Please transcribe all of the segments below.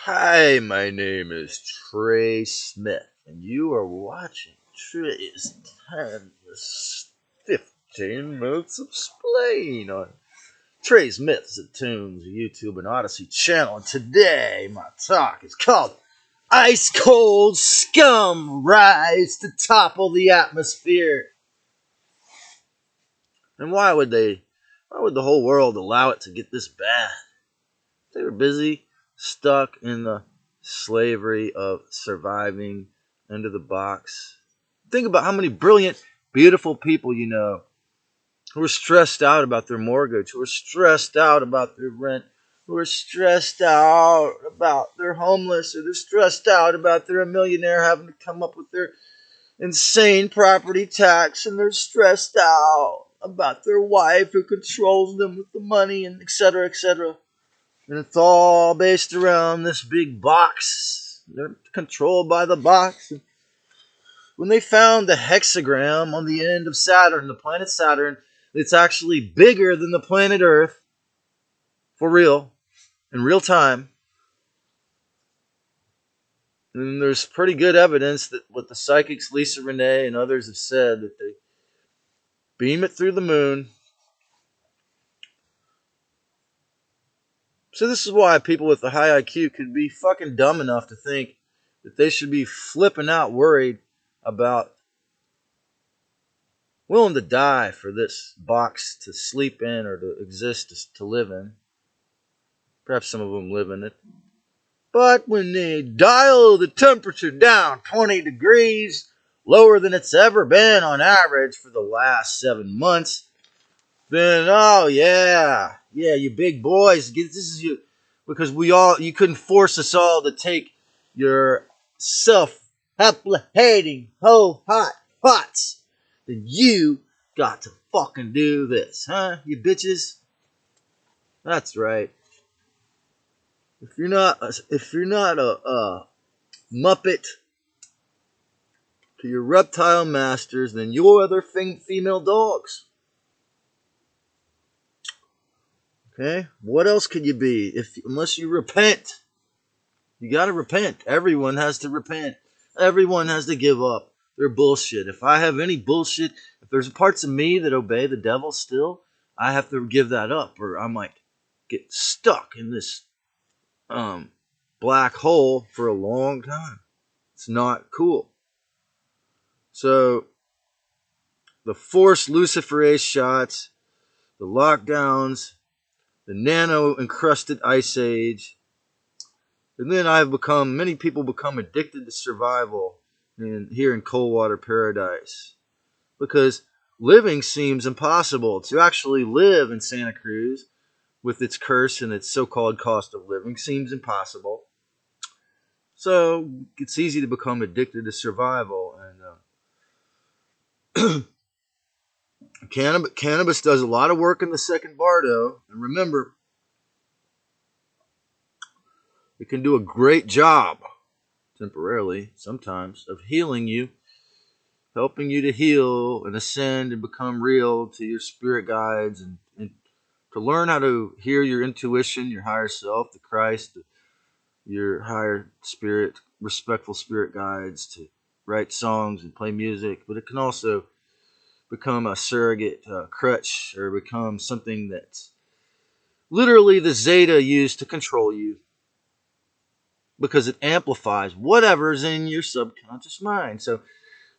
Hi, my name is Trey Smith, and you are watching Trey's 10 to 15 minutes of Explain on Trey's Myths and Tunes YouTube and Odyssey channel. And today, my talk is called Ice Cold Scum Rise to Topple the Atmosphere. And why would the whole world allow it to get this bad? They were busy, stuck in the slavery of surviving under the box. Think about how many brilliant, beautiful people you know who are stressed out about their mortgage, who are stressed out about their rent, who are stressed out about their homeless, or they're stressed out about they're a millionaire having to come up with their insane property tax, and they're stressed out about their wife who controls them with the money, and etc., etc. And it's all based around this big box. They're controlled by the box. When they found the hexagram on the end of Saturn, the planet Saturn, it's actually bigger than the planet Earth, for real, in real time. And there's pretty good evidence that what the psychics Lisa Renee and others have said, that they beam it through the moon. So this is why people with a high IQ could be fucking dumb enough to think that they should be flipping out worried about willing to die for this box to sleep in or to exist, to live in. Perhaps some of them live in it. But when they dial the temperature down 20 degrees, lower than it's ever been on average for the last 7 months, then oh yeah, you big boys, this is you, because you couldn't force us all to take your self-hating hot pots. Then you got to fucking do this, huh, you bitches? That's right. If you're not a muppet to your reptile masters, then you're other female dogs. Okay? What else could you be unless you repent? You gotta repent. Everyone has to repent. Everyone has to give up their bullshit. If I have any bullshit, if there's parts of me that obey the devil still, I have to give that up, or I might get stuck in this black hole for a long time. It's not cool. So the forced luciferase shots, the lockdowns, the nano encrusted ice age, and then many people become addicted to survival here in Coldwater Paradise, because living seems impossible. To actually live in Santa Cruz with its curse and its so-called cost of living seems impossible. So it's easy to become addicted to survival. And cannabis does a lot of work in the second bardo. And remember, it can do a great job, temporarily, sometimes, of healing you, helping you to heal and ascend and become real to your spirit guides, and to learn how to hear your intuition, your higher self, the Christ, your higher spirit, respectful spirit guides, to write songs and play music. But it can also become a surrogate crutch, or become something that's literally the Zeta used to control you, because it amplifies whatever's in your subconscious mind. So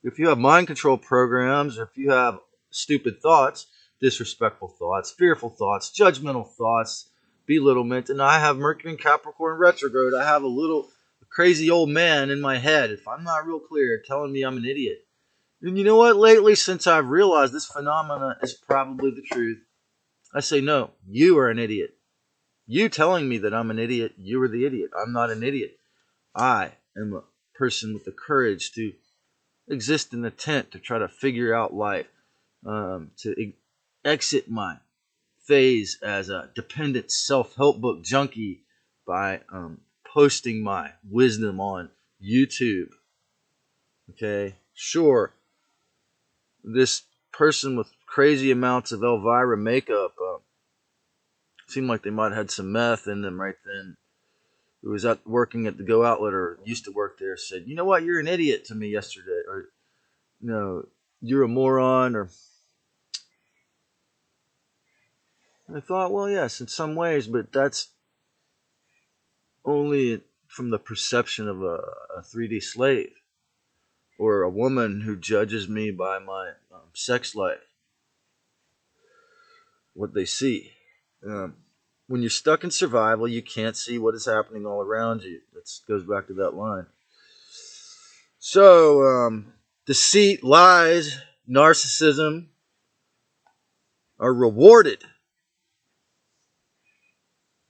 if you have mind control programs, or if you have stupid thoughts, disrespectful thoughts, fearful thoughts, judgmental thoughts, belittlement, and I have Mercury in Capricorn retrograde, I have a little crazy old man in my head, if I'm not real clear, telling me I'm an idiot. And you know what? Lately, since I've realized this phenomena is probably the truth, I say, no, you are an idiot. You telling me that I'm an idiot, you are the idiot. I'm not an idiot. I am a person with the courage to exist in the tent, to try to figure out life, to exit my phase as a dependent self-help book junkie by posting my wisdom on YouTube. Okay, sure, this person with crazy amounts of Elvira makeup seemed like they might have had some meth in them right then. who was working at the Go Outlet or used to work there, said, "You know what? You're an idiot to me yesterday," or "No, you're a moron," or I thought, well, yes, in some ways, but that's only from the perception of a 3D slave or a woman who judges me by my sex life, what they see. Um, when you're stuck in survival, you can't see what is happening all around you. That goes back to that line. So, deceit, lies, narcissism are rewarded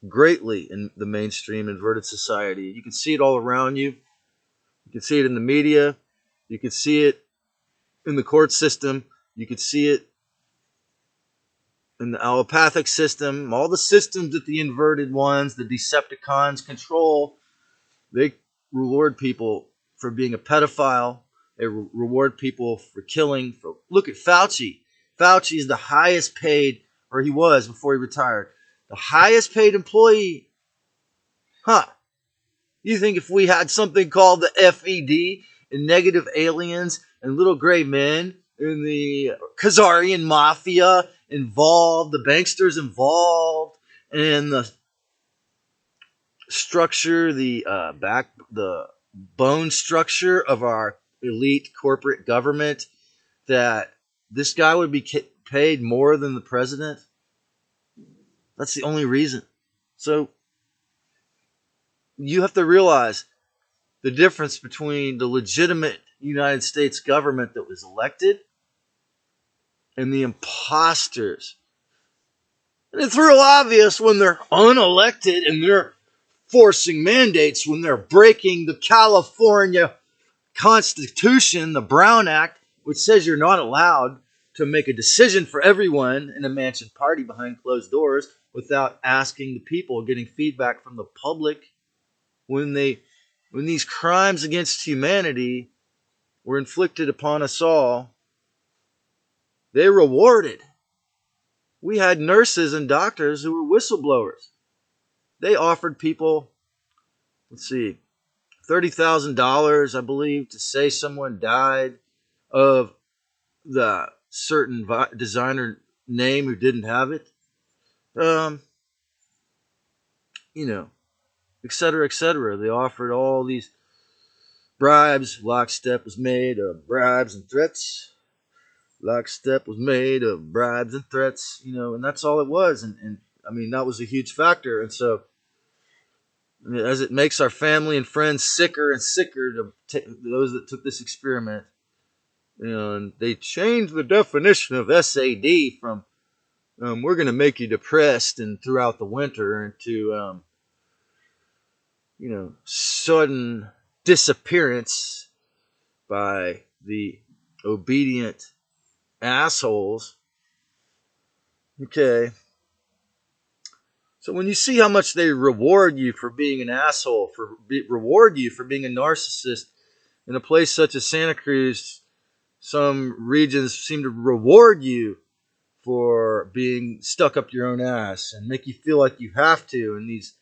greatly in the mainstream inverted society. You can see it all around you. You can see it in the media. You can see it in the court system. You can see it in the allopathic system. All the systems that the inverted ones, the Decepticons control, they reward people for being a pedophile. They reward people for killing. Look at Fauci. Fauci is the highest paid, or he was before he retired, the highest paid employee. Huh. You think if we had something called the FED and negative aliens and little gray men and the Khazarian mafia involved, the banksters involved, and the structure, the bone structure of our elite corporate government, that this guy would be paid more than the president? That's the only reason. So you have to realize the difference between the legitimate United States government that was elected and the imposters. And it's real obvious when they're unelected and they're forcing mandates, when they're breaking the California Constitution, the Brown Act, which says you're not allowed to make a decision for everyone in a mansion party behind closed doors without asking the people, getting feedback from the public. When these crimes against humanity were inflicted upon us all, they rewarded. We had nurses and doctors who were whistleblowers. They offered people, $30,000, I believe, to say someone died of the certain designer name who didn't have it. Et cetera, et cetera. They offered all these bribes. Lockstep was made of bribes and threats. Lockstep was made of bribes and threats, and that's all it was. And I mean, that was a huge factor. And so, as it makes our family and friends sicker and sicker those that took this experiment, and they changed the definition of SAD from we're going to make you depressed and throughout the winter into sudden disappearance by the obedient assholes. Okay. So when you see how much they reward you for being an asshole, reward you for being a narcissist in a place such as Santa Cruz, some regions seem to reward you for being stuck up your own ass and make you feel like you have to. And these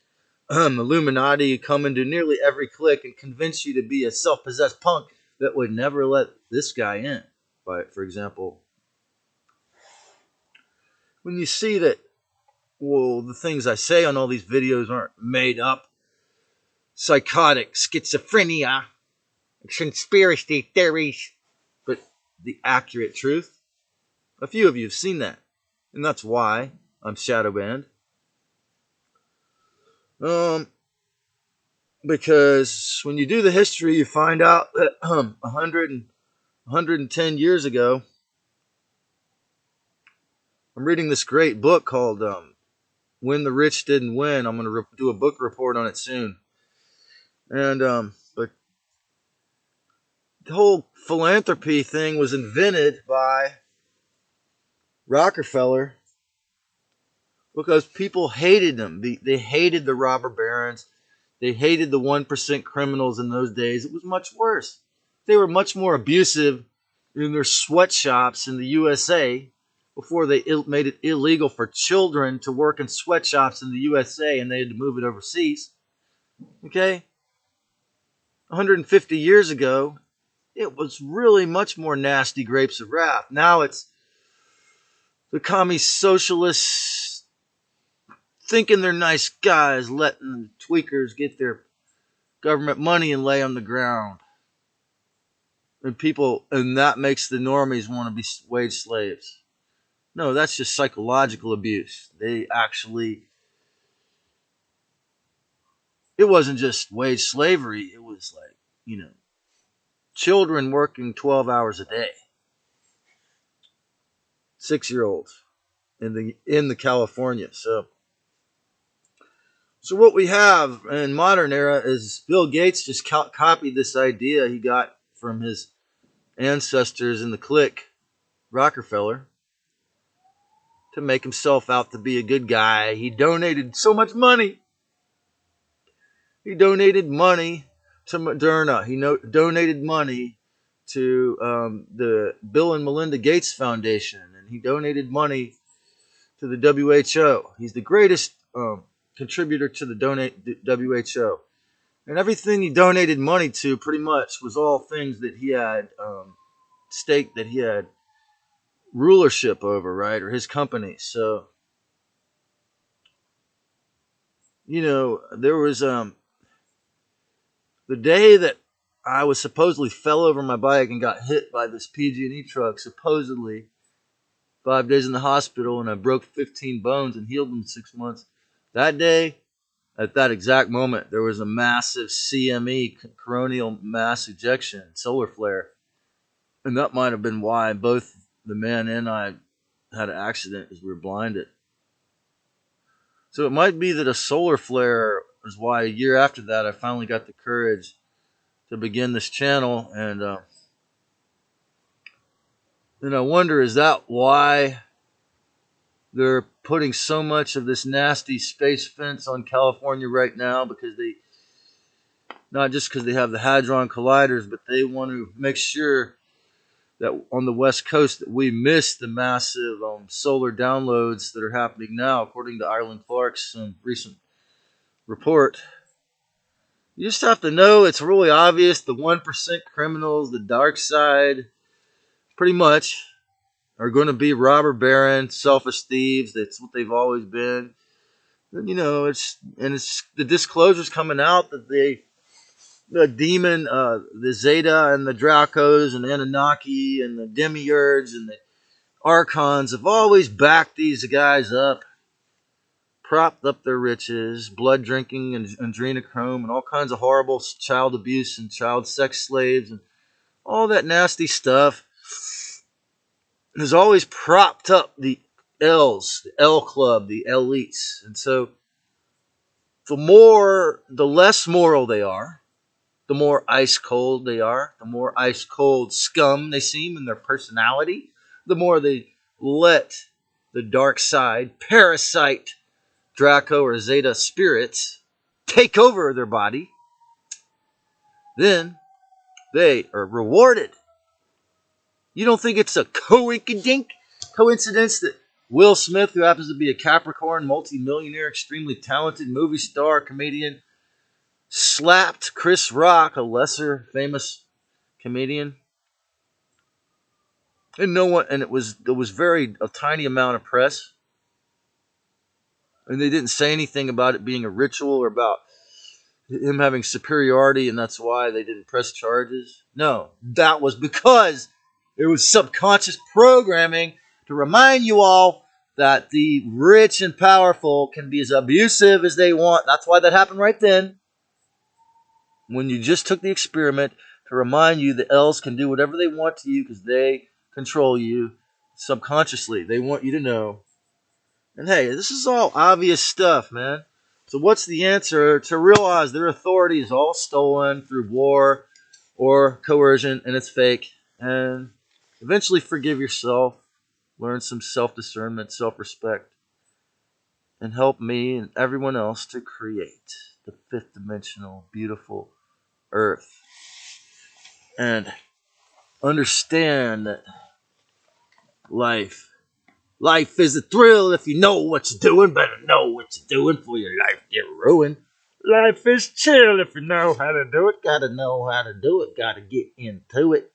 Illuminati come into nearly every clique and convince you to be a self-possessed punk that would never let this guy in. For example, when you see that, well, the things I say on all these videos aren't made up, psychotic schizophrenia, conspiracy theories, but the accurate truth. A few of you have seen that, and that's why I'm shadow banned. Because when you do the history, you find out that 110 years ago, I'm reading this great book called When the Rich Didn't Win. I'm going to do a book report on it soon. And but the whole philanthropy thing was invented by Rockefeller because people hated them. They hated the robber barons. They hated the 1% criminals in those days. It was much worse. They were much more abusive in their sweatshops in the USA before they made it illegal for children to work in sweatshops in the USA and they had to move it overseas. Okay? 150 years ago, it was really much more nasty grapes of wrath. Now it's the commie socialists thinking they're nice guys, letting tweakers get their government money and lay on the ground. And that makes the normies want to be wage slaves. No, that's just psychological abuse. It wasn't just wage slavery. It was like, you know, children working 12 hours a day, 6-year-olds in the California. So what we have in modern era is Bill Gates just copied this idea he got from his ancestors in the clique, Rockefeller, to make himself out to be a good guy. He donated so much money. He donated money to Moderna. Donated money to the Bill and Melinda Gates Foundation, and he donated money to the WHO. He's the greatest contributor to the WHO. And everything he donated money to pretty much was all things that he had stake, that he had rulership over, right? Or his company. So, there was the day that I was supposedly fell over my bike and got hit by this PG&E truck, supposedly 5 days in the hospital, and I broke 15 bones and healed in 6 months. That day, at that exact moment, there was a massive CME, coronal mass ejection, solar flare. And that might have been why both the man and I had an accident, because we were blinded. So it might be that a solar flare is why a year after that I finally got the courage to begin this channel. And I wonder, is that why they're putting so much of this nasty space fence on California right now? Because not just because they have the Hadron Colliders, but they want to make sure that on the West Coast that we miss the massive solar downloads that are happening now, according to Ireland Clark's recent report. You just have to know it's really obvious. The 1% criminals, the dark side, pretty much are going to be robber barons, selfish thieves. That's what they've always been. And, it's the disclosures coming out that the demon, the Zeta and the Dracos and the Anunnaki and the Demiurge and the Archons have always backed these guys up, propped up their riches, blood drinking and adrenochrome and all kinds of horrible child abuse and child sex slaves and all that nasty stuff has always propped up the L's, the L Club, the elites. And so the less moral they are, the more ice cold they are, the more ice cold scum they seem in their personality, the more they let the dark side, parasite, Draco or Zeta spirits take over their body, then they are rewarded. You don't think it's a coincidence that Will Smith, who happens to be a Capricorn, multi-millionaire, extremely talented movie star, comedian, slapped Chris Rock, a lesser famous comedian, and it was a tiny amount of press, and they didn't say anything about it being a ritual or about him having superiority, and that's why they didn't press charges. No, that was because it was subconscious programming to remind you all that the rich and powerful can be as abusive as they want. That's why that happened right then. When you just took the experiment to remind you the L's can do whatever they want to you because they control you subconsciously. They want you to know. And hey, this is all obvious stuff, man. So what's the answer? To realize their authority is all stolen through war or coercion, and it's fake. And eventually forgive yourself, learn some self-discernment, self-respect, and help me and everyone else to create the fifth dimensional, beautiful earth. And understand that life is a thrill if you know what you're doing. Better know what you're doing before your life get ruined. Life is chill if you know how to do it. Gotta know how to do it. Gotta get into it.